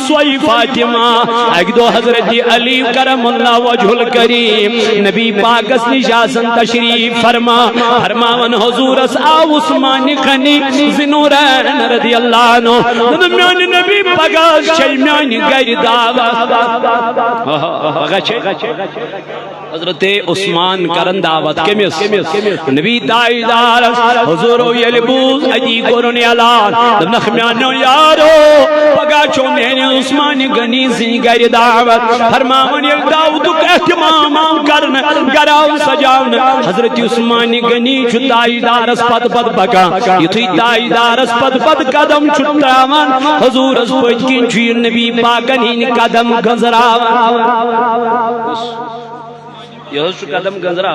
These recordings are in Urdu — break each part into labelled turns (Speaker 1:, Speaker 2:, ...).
Speaker 1: سوئی فاطمہ ایک دو حضرت علی کرم اللہ وجہ الکریم نبی پاک اس نشاسن تشریف فرماون حضور اس آو عثمان غنی ذنورین رضی اللہ عنہ میان نبی پگاش چل میان گر دعوت حضرت عثمان کرن دعوت کمیس نبی تائیدار حضور یل بوز ادی قرن اعلان نخ میانو یارو پگاچو میں نے عثمان غنی سی گر دعوت فرماون یل داود اہتمام کرن گراو سجاون حضرت عثمان غنی چھ تائیدار اس پت بکا یتھی تائیدار اس پت قدم چھٹراون حضور اس پت کین چھ نبی پاکن ہن قدم گزراون یہ قدم گزرا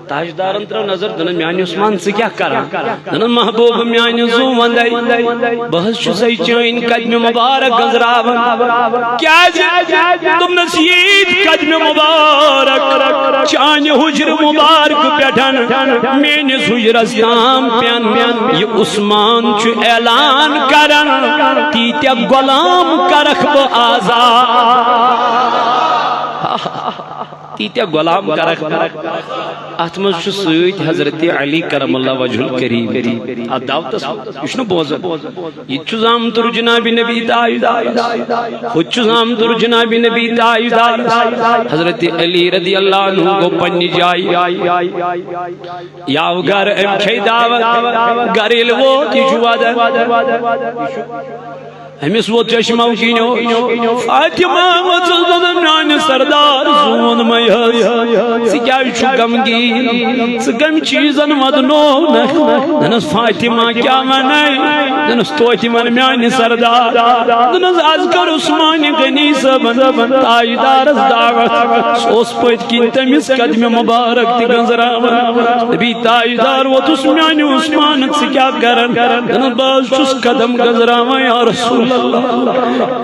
Speaker 1: تاجدارن تر نظر دن میان عثمان سے کیا کرا دن محبوب میان زو وندائی بہت شسائی چین قدم مبارک گزرا کیا تم نسید قدم مبارک چان حجر مبارک پیٹھن مین حجر اسلام پین یہ عثمان چو اعلان کرن تیتیا غلام کرخ بو آزاد تیتیا غلام کرخ اتمز چھ سیت حضرت علی کرم اللہ وجہ الکریم دعوت یہ بوزن یہ چھ تر جناب نبی تائیدار خود چھ تر جناب نبی تائیدار حضرت علی رضی اللہ عنہ کو پنی جائی یاو گر ام کھی دعوت گریل وہ تیجوا ہمیں وہ چشمہ کینو فاطمہ وزدن میان سردار زون میں سکیا شکم گی سکم چیزن مدنو دنس فاطمہ کیا منائی دنس توتی من میان سردار دنس ازکر عثمان غنی سبن تائیدار اس دعوت سوس پویت کین تمیز قدم مبارک تی گنزراون نبی تائیدار وہ تس میان عثمان سکیا کرن دنس باز چس قدم گنزراون یا رسول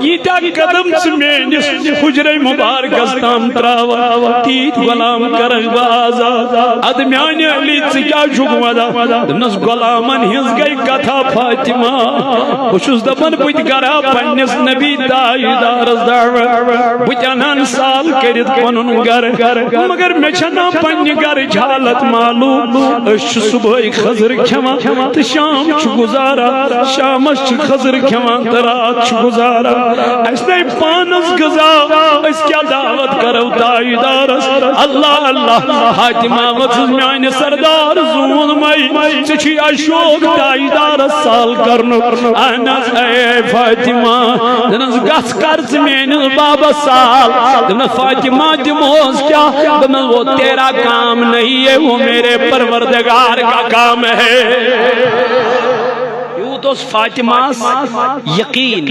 Speaker 1: یہ تا قدم سمینس حجر مبارک استام تراوا تیت غلام کرن بازا ادمیان علی سکیا شکوہ دنس غلامن ہنس گئی کتھا فاطمہ خوشوز دبن پویت گرا پنیس نبی تائیدار دعوت بچانان سال کرد پنن گر مگر میں چھنا پنی گر جھالت معلوم اش صبح خضر کھما تشام چھ گزارا شامش چھ خضر کھما ترات چھ گزارا اس نے پانس گزا اس کیا دعوت کرو تائیدار اللہ اللہ حاتمہ وزن میان سردار زون مائی چچی اشوک تائیدار سال کرنو انس اے فاطمہ دنس گس کرز مین بابا سال دنس فاطمہ دموز کیا دنس وہ تیرا کام نہیں ہے وہ میرے پروردگار کا کام ہے یوتوس فاطماس یقین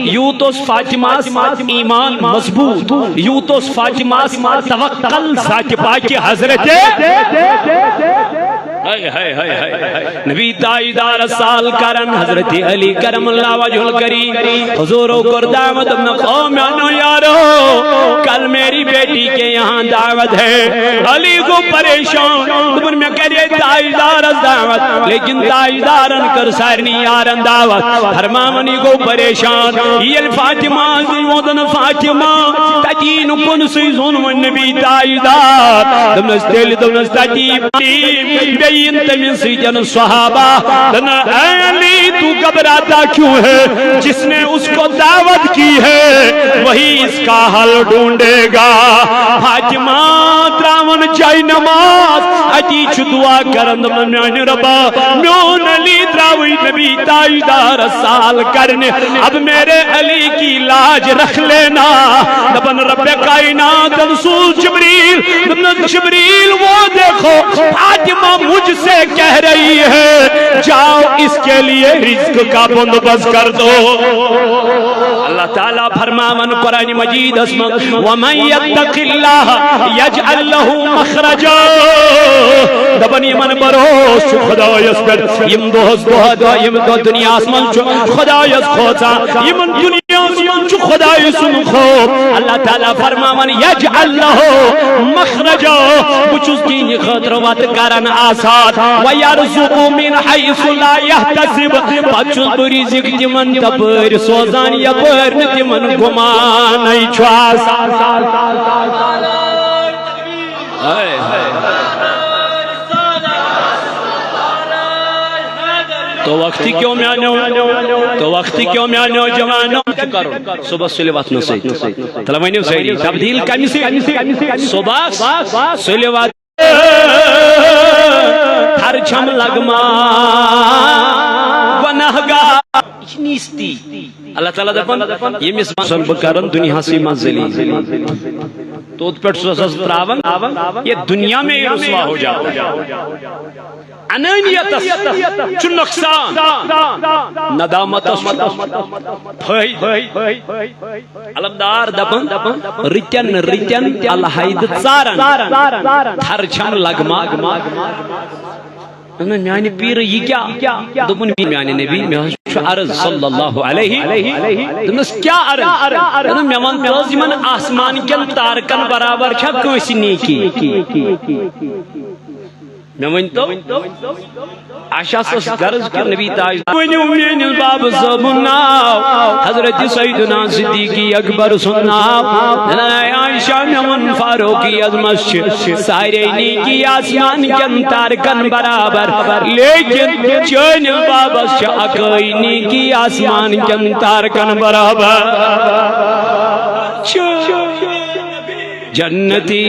Speaker 1: یوتوس فاطماس ایمان مضبوط یوتوس فاطماس توکل ذات پاک حضرت نبی تائیدار سال کرن حضرت علی کرم اللہ وجہ الکریم حضورو کر دعوت اپنا قوم انو یارو کل میری بیٹی کے یہاں دعوت ہے علی کو پریشان تمہیں میں کہہ رہے تائیدار دعوت لیکن تائیدارن کر سارنی یارن دعوت فرمامنی کو پریشان یہ فاطمہ زیودن فاطمہ تجین کن سیزون من نبی تائیدار دمستیل دمستیب بین تمہیں سیجن صحابہ دنا اے علی تو گھبراتا کیوں ہے جس نے اس کو دعوت کی ہے وہی اس کا حل ڈھونڈے گا فاطمہ تراون جائی نماز اجی چھ دعا کرند میان ربا میون علی تراوی نبی تائیدار سال کرنے اب میرے علی کی لاج رکھ لینا دبن رب کائنات رسول جبریل وہ دیکھو فاطمہ مجھ سے کہہ رہی ہے جاؤ اس کے لیے رزق کا بندوبست کر دو اللہ تعالیٰ فرماون قرآن مجید اسم وَمَنْ يَتَّقِ اللَّهَ يَجْعَلْ لَهُ مَخْرَجًا دبن یمن بروس چھ خدایس پہ یم دہس دہ یم دہ دنیاس من چھ خدایس کھوژان یمن دنیاس من چھ خدای سن خوف اللہ تعالیٰ فرماون یجعل لہ مخرجا بچس دین خاطر وات کرن آسان ویرزقو من حیث لا یحتسب بچس برزق تمن تپر سوزان یپر تمن گمان چھ آسان تو وقتی کیوں میانو جوانو صبح سلیوات نسی تلوینیو سیری تبدیل کمی سی صبح سلیوات ہر چھم لگما ونہگا نیستی اللہ تعالیٰ دپن یہ مسلم بکرن دنیا سی منزلی تو پیٹ سوزز تراون یہ دنیا میں رسوا ہو جاتا ہے انانیت چھ نقصان ندامت علمدار دپن رتن الحید ژارن تھر چھم لگما میانی پیر یہ کیا دپن میانی نبی میں عرض صلی اللہ علیہ دپنس کیا عرض میں ون پوز یمن آسمان کن تارکن برابر چھا کٲنٛسہِ نیکی میں ون تو عائشہ سس غرض کہ نبی تاج ونیو میانس باب صاحب ناو حضرت سیدنا صدیقی اکبر سن ناو عائشہ میں ون فاروقی عظمت سارے نیکی آسمان کن تارکن برابر لیکن چانس بابس اکائی نیکی آسمان کن تارکن برابر جنتی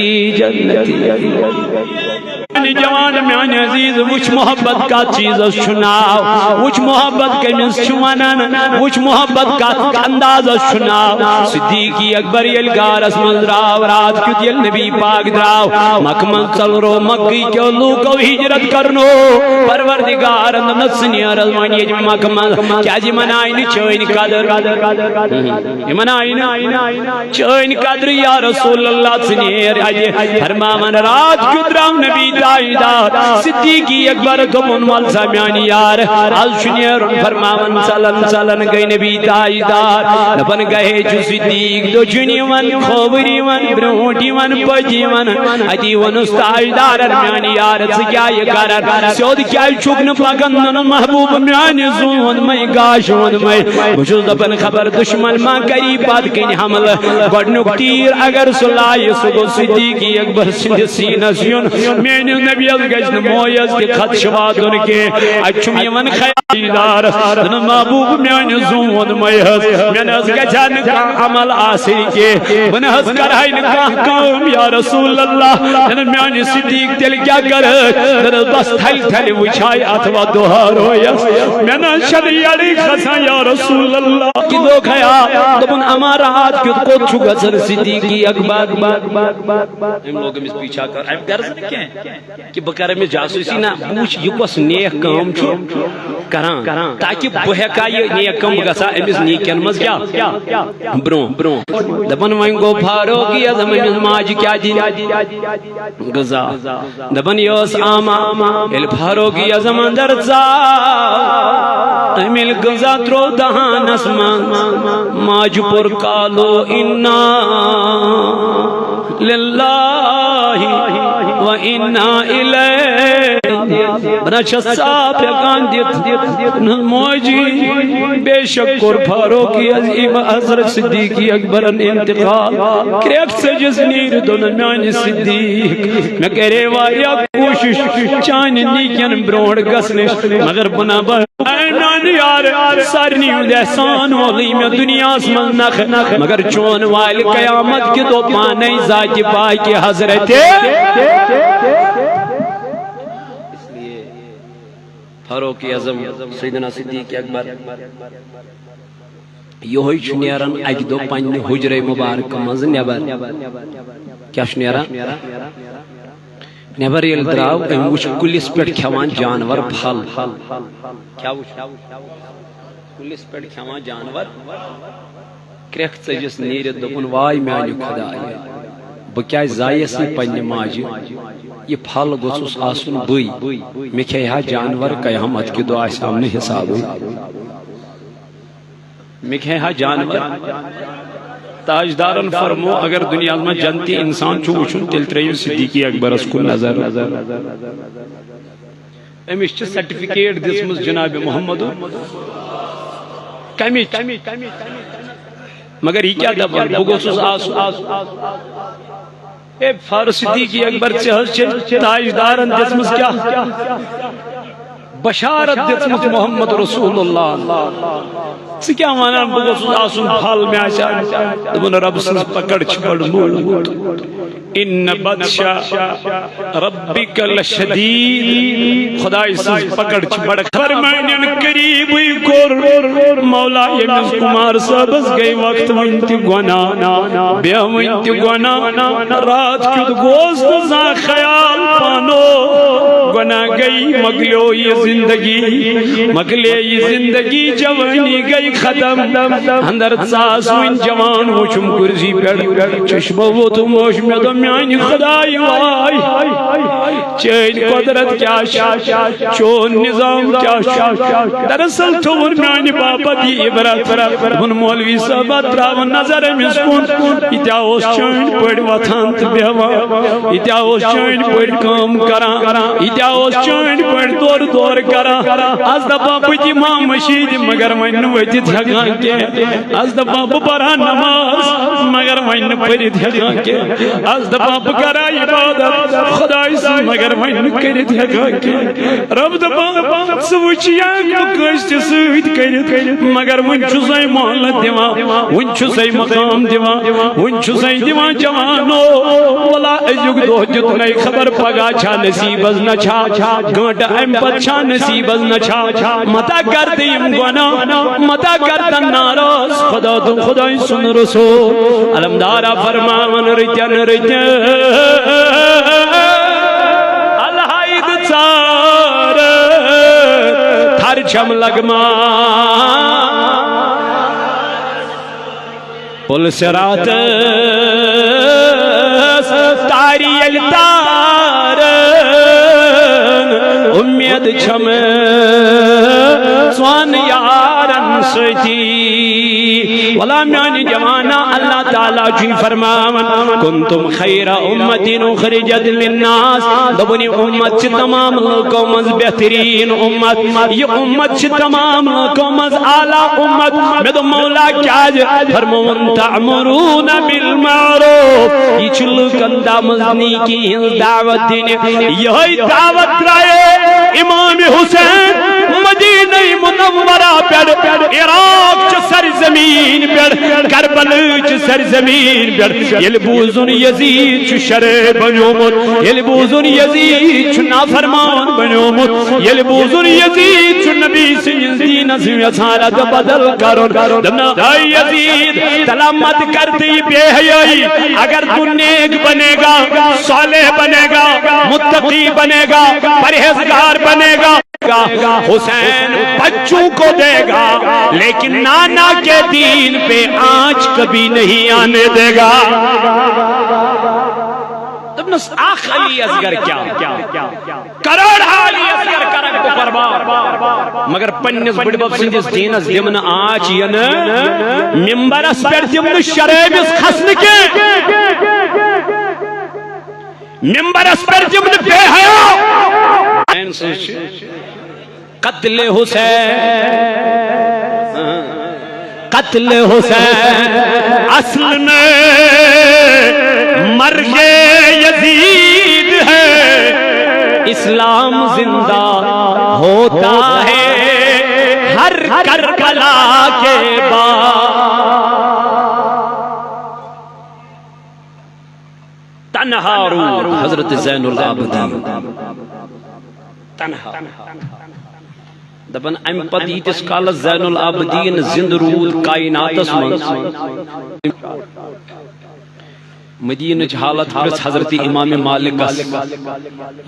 Speaker 1: جوان میان عزیز وچ محبت کا چیز چھناو وچ محبت کمس چھوانن وچ محبت کا انداز چھناو صدیقی اکبر یل گارس من راو رات کیت یل نبی پاک دراو مکمل چلرو مکی کیو لوکو ہجرت کرنو پروردگار نسنی رضوان یہ مکمل کیا جی منائن چوین قدر منائن چوین قدر یا رسول اللہ سنیر فرماون رات کیت راو نبی دائدار صدیقی اکبر دمون والسا میانی یار آز شنیر فرماون سالن گئی نبی دائدار نبن گئے جو صدیق دو جنی ون خوبری ون برونٹی ون پجی ون ادی ون استائدار میانی یار سکیا یہ کارر سیود کیا چکن پاگندن محبوب میانی زون میں گاش ون میں بجوز دبن خبر دشمن ماں قریب بات کین حمل گوڑنک تیر اگر سلائی سگو صدیقی اکبر سندھ سینسیون میانی نبی از گشت مویز کی خط شوادن کے اچھم یمن خیالدار محبوب میان زون میز میان از گجان کا عمل آسری کے من از کرائن کا کام یا رسول اللہ میان صدیق دل کیا کر بس تھل تھل وچھائی اتوا دوہار ہویس میان شریعی خسا یا رسول اللہ کی دو کھیا دبن امارات کیت کو چھگا سر صدیقی اکبر ہم لوگ اس پیچھا کر اب غرض کیا ہے کہ بکر میں جاسوسی نہ پوچھ یہ کس نیک کام چھو کران تاکہ بہکا یہ نیک کام گسا امس نیکن مز کیا برو دبن وائن گو فاروقی اعظم ماج کیا جی غزا دبن یوس آما ال فاروقی اعظم اندر زا امل غزا ترو دہان اسما ماج پر کالو انا للہ وَإِنَّا إِلَيْهِ بنا چھسا پیغان دیت موجی بے شکر فاروقی عظیم حضرت صدیقی اکبرن انتقال کریک سے جس نیر دون میانی صدیق میں کہرے واریا کوشش چانی نیکین بروڑ گسنش مگر بنا بر ایمان یار سارنی احسان والی میں دنیا اسمال نخ مگر چون وائل قیامت کی دو پانے ذاتی پائی کی حضرت فاروق اعظم سیدنا صدیق اکبر یہ ہوئی چھنیران اج دو پنی حجر مبارک مز نیبر کیا چھنیران نیبر یل دراو ام وچ کلیس پیٹ کھوان جانور پھل کیا وچ کلیس پیٹ کھوان جانور کریکھ سجس نیرت دپن وائی میانی خدا بکیا زائیس سی پنی ماجی یہ پھل گوسس آسن بئی میں کھیہا جانور قیامت کی دعا سامنے حساب ہوئی میں کھیہا جانور تاجدارن فرمو اگر دنیا میں جنتی انسان چھو وچھن تیل تریو صدیقی اکبر اس کو نظر امیش چھ سرٹیفکیٹ دسمز جناب محمد کمیچ مگر یہ کیا دبر بگوسس آسو اے فاروق صدیقی اکبر چھ تاجدارن دسمز کیا بشارت دسمز محمد رسول اللہ سی کیا مانا بگوسس آسو پھال میں آشا دبن رب سنس پکڑ چھپڑ مول ان بدشا ربک لشدید خدای سنس پکڑ چھپڑ فرمائنین قریبی کور مولا یمس کمار صاحبس گئی وقت وینتی گونا بیا وینتی گونا رات کیود گوست زا خیال پانو گونا گئی مگلو یہ زندگی جوانی گئی ختم اندر ساس وین جوان وچم کرزی پیڑ چشمہ وہ تو موش میں تو میانی خدای وائی چین قدرت کیا چون نظام کیا دراصل تور میانی باپا دی عبرت ان مولوی صاحب تراو نظر مسکون اتیاوس چین پڑ وطان بیوا اتیاوس چین پڑ کام کرا اتیاوس چین پڑ دور کرا از دا باپا دی ماں مشید مگر من ویتی دھگان کے از دا باپا پرا نماز مگر من پرید دھگان کے از دا باپا کرا عبادت خدای سے مگر من کرید دھگان کے رب دا باپا سوچیا کو کشت سوید کرید مگر من چھوزائی محلت دیوان من چھوزائی مقام دیوان من چھوزائی دیوان جوانو والا ایوگ دو جتنائی خبر پگا چھا نصیب از نچھا گھنٹا امپت چھا نصیب از نچھا متا کردیم گونا متا کردن ناراض خدا تو خدای سن رسول علمدارا فرمان ریتن الہاید چار تھر چھم لگما پل سرات تاری التار امید چھم سوان یارن سجی ولا میانی جوانا اللہ تعالیٰ جی فرماون کنتم خیر امت اخرجت للناس دبنی امت چھ تمام لوگوں مز بہترین امت یہ امت چھ تمام لوگوں مز اعلیٰ امت میں تو مولا کیا جے فرمون تعمرون بالمعروف یہ چلو کندہ مزنی کی دعوت دینے یہی دعوت رائے امام حسین مدینہ منورہ پر عراق چھ سرزمین پر کربل چھ سرزمین پر یلبوزن یزید چھ شرع بنیومت یلبوزن یزید چھ نافرمان بنیومت یلبوزن یزید چھ نبی سنجن دین اسم یسارت بدل کرن دمنا دائی یزید تلامت کرتی بے حیائی اگر تو نیک بنے گا صالح بنے گا متقی بنے گا پرہیزگار بنے گا حسین بچوں کو دے گا لیکن نانا کے دین پہ آنچ کبھی نہیں آنے دے گا تبنس آخ علی ازگر کیا کروڑ علی ازگر کرک تو قربان مگر پنیس بڑی باب سندیس دینس دیمن آنچ ین ممبرس پر دیمن شریبس خسن کے ممبرس پر دیمن بے حیاء قتل حسین اصل میں مرگ یزید ہے اسلام زندہ ہوتا ہے ہر کربلا کے بعد تنہا روح حضرت زین العابدین تنہا دبن ام پدیت اس کال زین العابدین زند رود کائنات من مدینہ حالت پرس حضرت امام مالک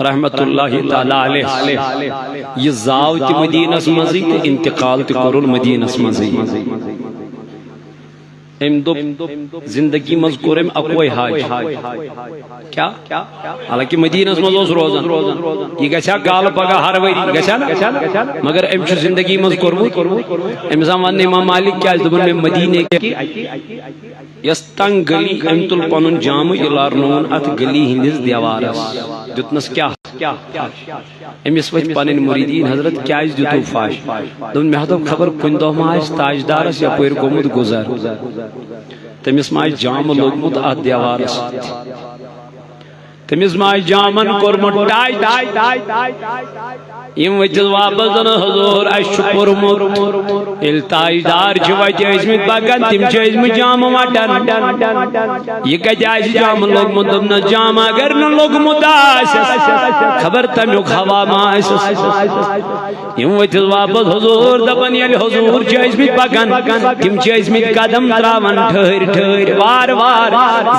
Speaker 1: رحمت اللہ تعالی علیہ یہ زاوت مدینہ مزید انتقال تکرل مدینہ مزید ام دو زندگی مز کور ام اکوئی حاج کیا حالانکہ مدینہ مز روزان یہ گھا گال پگہ ہر وری گھا مگر ام زندگی مز کورمت ام ون امام مالک کیا دپن میں مدینے کی یس تنگ گلی ام تل پن جام لارنون ات گلی ہندس دیوارس دتنس کیا امس وت پن مریدین حضرت کیا دتو فاش دن مے ہتو خبر کن دہ ما تاجدارس یپر گومت گزر تمس ما جام لوگمت ات دیوارس تمس ما جامن کورمت ٹائی یم وچ واپس دن حضور اش کورمت ال تاجدار وتہ ٲسمٕتۍ پکان تم ٲسمٕتۍ جام وٹان یہ کتہ آسہِ جام لوگمت دپنس جام اگر نہ لوگمت آسس خبر تمیُک ہوا ما آسس یم ؤتھِس واپس حضور دپان ییٚلہِ حضور ٲسمٕتۍ پکان تم ٲسمٕتۍ قدم تراوان ٹھہر ٹھہر وار وار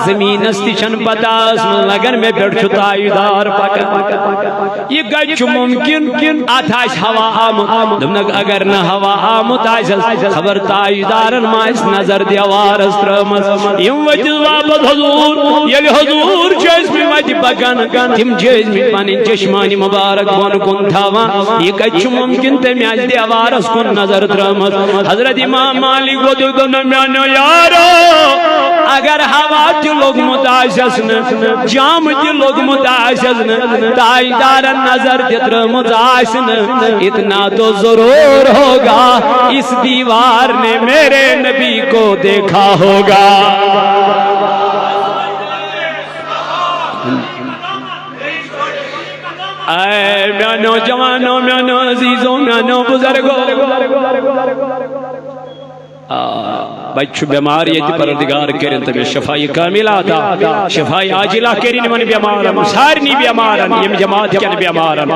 Speaker 1: زمینس تہِ چھنہٕ پتہ ٲسمٕژ لگان مےٚ پٮ۪ٹھ چھُ تاجدار پکان یہ کتہِ چھُ ممکن ات آسہِ ہوا آمُت دوٚپنکھ اگر نہ ہوا آمُت آسس خبر تاجدارن ما آسہِ نظر دیوارس ترٲمٕژ یم ؤتھِس واپس حضور ییٚلہِ حضور چھِ ٲسمٕتۍ وتہِ پکان تم چھِ ٲسمٕتۍ پنٕنۍ چشمانہِ مبارک بۄن کُن تھاوان یہ کتہِ چھُ ممکن تٔمۍ آسہِ دیوارس کُن نظر ترٲمٕژ حضرت امام مالک ووٚتُکھ دوٚپُن میانیو یارو اگر ہوا تہِ لوگمت آسس نہٕ جام تہِ لوگمت آسس نہٕ تاجدارن نظر تہِ ترٲمٕژ آسہِ نہٕ اتنا تو ضرور ہوگا اس دیوار نے میرے نبی کو دیکھا ہوگا اے میانو جوانو میانو عزیزو میانو بزرگو بچ بیمار یہ پروردگار کرن تمہیں شفائی کاملہ عطا شفائی عاجلہ کرن من بیمارن سارنی بیمارن یم جماعت کن بیمارن